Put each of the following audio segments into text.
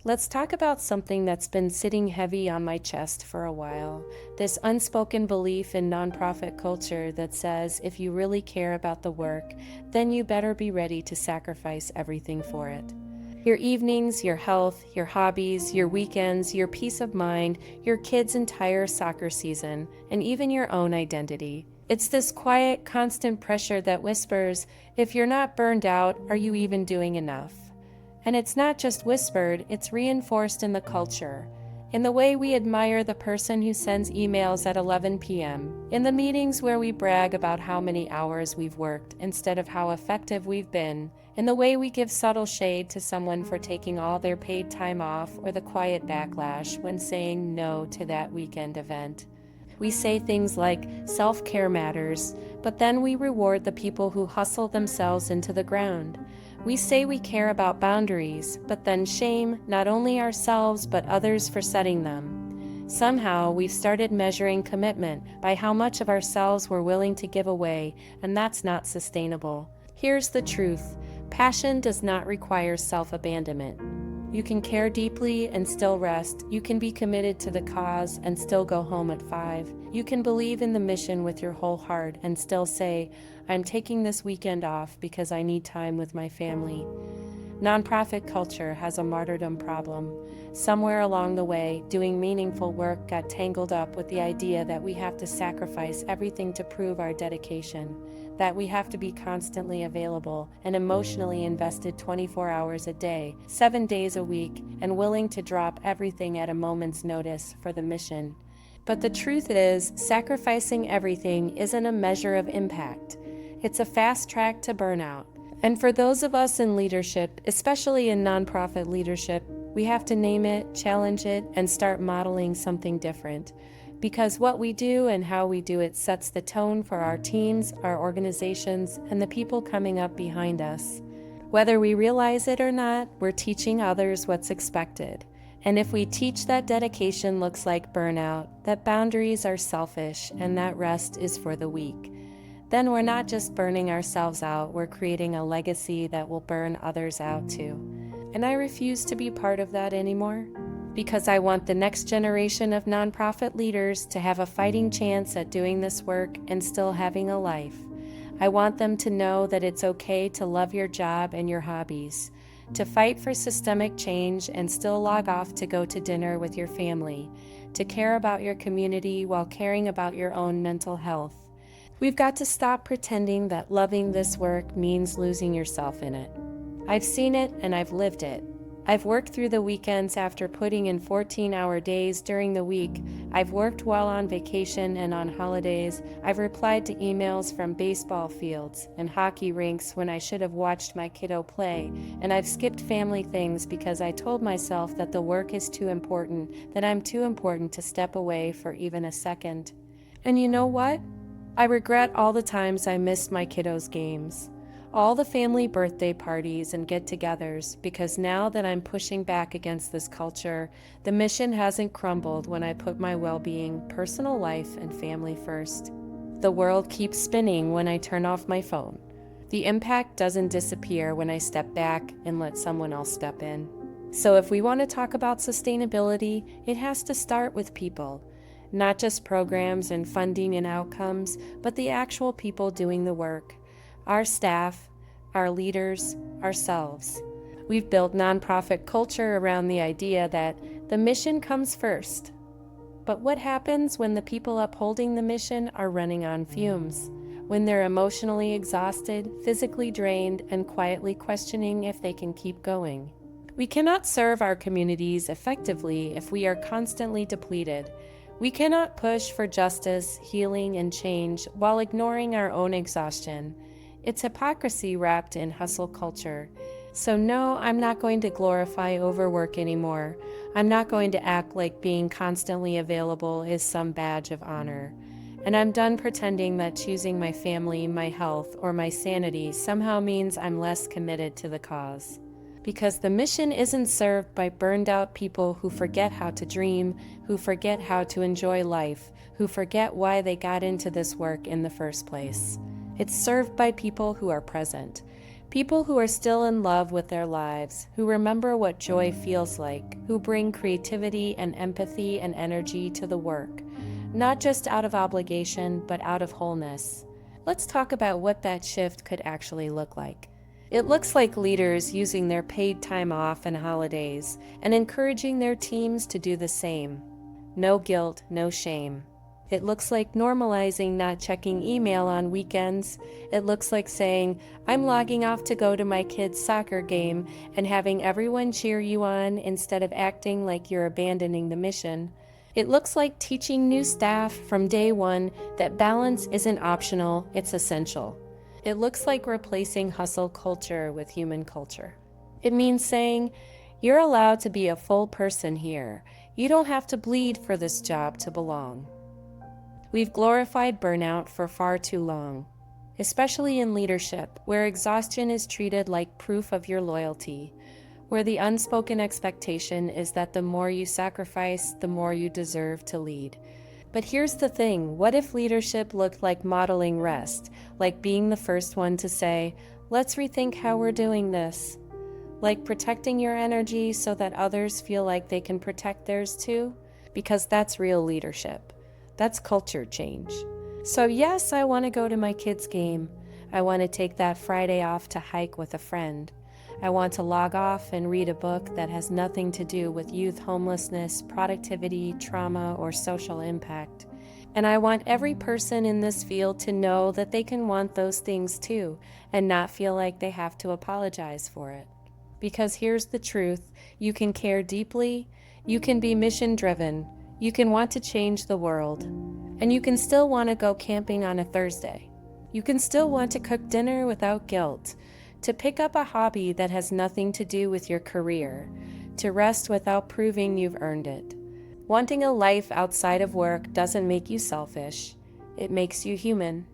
Let's talk about something that's been sitting heavy on my chest for a while. This unspoken belief in nonprofit culture that says if you really care about the work, then you better be ready to sacrifice everything for it. Your evenings, your health, your hobbies, your weekends, your peace of mind, your kids' entire soccer season, and even your own identity. It's this quiet, constant pressure that whispers, if you're not burned out, are you even doing enough? And it's not just whispered, it's reinforced in the culture. In the way we admire the person who sends emails at 11 p.m., in the meetings where we brag about how many hours we've worked instead of how effective we've been, in the way we give subtle shade to someone for taking all their paid time off or the quiet backlash when saying no to that weekend event. We say things like self-care matters, but then we reward the people who hustle themselves into the ground. We say we care about boundaries, but then shame not only ourselves but others for setting them. Somehow, we've started measuring commitment by how much of ourselves we're willing to give away, and that's not sustainable. Here's the truth. Passion does not require self-abandonment. You can care deeply and still rest. You can be committed to the cause and still go home at 5. You can believe in the mission with your whole heart and still say, I'm taking this weekend off because I need time with my family. Nonprofit culture has a martyrdom problem. Somewhere along the way, doing meaningful work got tangled up with the idea that we have to sacrifice everything to prove our dedication, that we have to be constantly available and emotionally invested 24 hours a day, 7 days a week, and willing to drop everything at a moment's notice for the mission. But the truth is, sacrificing everything isn't a measure of impact. It's a fast track to burnout. And for those of us in leadership, especially in nonprofit leadership, we have to name it, challenge it, and start modeling something different. Because what we do and how we do it sets the tone for our teams, our organizations, and the people coming up behind us. Whether we realize it or not, we're teaching others what's expected. And if we teach that dedication looks like burnout, that boundaries are selfish, and that rest is for the weak, then we're not just burning ourselves out, we're creating a legacy that will burn others out too. And I refuse to be part of that anymore, because I want the next generation of nonprofit leaders to have a fighting chance at doing this work and still having a life. I want them to know that it's okay to love your job and your hobbies, to fight for systemic change and still log off to go to dinner with your family, to care about your community while caring about your own mental health. We've got to stop pretending that loving this work means losing yourself in it. I've seen it and I've lived it. I've worked through the weekends after putting in 14-hour days during the week. I've worked while on vacation and on holidays. I've replied to emails from baseball fields and hockey rinks when I should have watched my kiddo play. And I've skipped family things because I told myself that the work is too important, that I'm too important to step away for even a second. And you know what? I regret all the times I missed my kiddos' games, all the family birthday parties and get-togethers, because now that I'm pushing back against this culture, the mission hasn't crumbled when I put my well-being, personal life, and family first. The world keeps spinning when I turn off my phone. The impact doesn't disappear when I step back and let someone else step in. So if we want to talk about sustainability, it has to start with people. Not just programs and funding and outcomes, but the actual people doing the work. Our staff, our leaders, ourselves. We've built nonprofit culture around the idea that the mission comes first. But what happens when the people upholding the mission are running on fumes? When they're emotionally exhausted, physically drained, and quietly questioning if they can keep going? We cannot serve our communities effectively if we are constantly depleted. We cannot push for justice, healing, and change while ignoring our own exhaustion. It's hypocrisy wrapped in hustle culture. So no, I'm not going to glorify overwork anymore. I'm not going to act like being constantly available is some badge of honor. And I'm done pretending that choosing my family, my health, or my sanity somehow means I'm less committed to the cause. Because the mission isn't served by burned out people who forget how to dream, who forget how to enjoy life, who forget why they got into this work in the first place. It's served by people who are present. People who are still in love with their lives, who remember what joy feels like, who bring creativity and empathy and energy to the work, not just out of obligation, but out of wholeness. Let's talk about what that shift could actually look like. It looks like leaders using their paid time off and holidays and encouraging their teams to do the same. No guilt, no shame. It looks like normalizing not checking email on weekends. It looks like saying, I'm logging off to go to my kid's soccer game, and having everyone cheer you on instead of acting like you're abandoning the mission. It looks like teaching new staff from day one that balance isn't optional, it's essential. It looks like replacing hustle culture with human culture. It means saying, you're allowed to be a full person here. You don't have to bleed for this job to belong. We've glorified burnout for far too long, especially in leadership, where exhaustion is treated like proof of your loyalty, where the unspoken expectation is that the more you sacrifice, the more you deserve to lead. But here's the thing, what if leadership looked like modeling rest, like being the first one to say, let's rethink how we're doing this, like protecting your energy so that others feel like they can protect theirs too? Because that's real leadership. That's culture change. So yes, I want to go to my kid's game. I want to take that Friday off to hike with a friend. I want to log off and read a book that has nothing to do with youth homelessness, productivity, trauma, or social impact. And I want every person in this field to know that they can want those things too, and not feel like they have to apologize for it. Because here's the truth, you can care deeply, you can be mission-driven, you can want to change the world, and you can still want to go camping on a Thursday. You can still want to cook dinner without guilt, to pick up a hobby that has nothing to do with your career, to rest without proving you've earned it. Wanting a life outside of work doesn't make you selfish, it makes you human.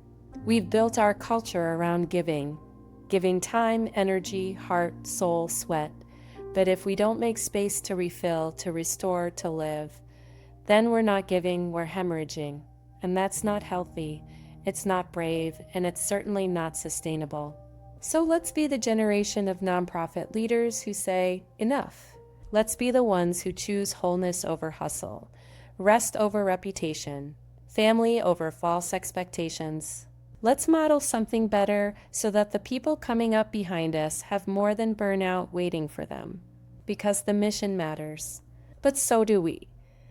We've built our culture around giving time, energy, heart, soul, sweat. But if we don't make space to refill, to restore, to live, then we're not giving, we're hemorrhaging. And that's not healthy, it's not brave, and it's certainly not sustainable. So let's be the generation of nonprofit leaders who say, enough. Let's be the ones who choose wholeness over hustle, rest over reputation, family over false expectations. Let's model something better so that the people coming up behind us have more than burnout waiting for them. Because the mission matters. But so do we.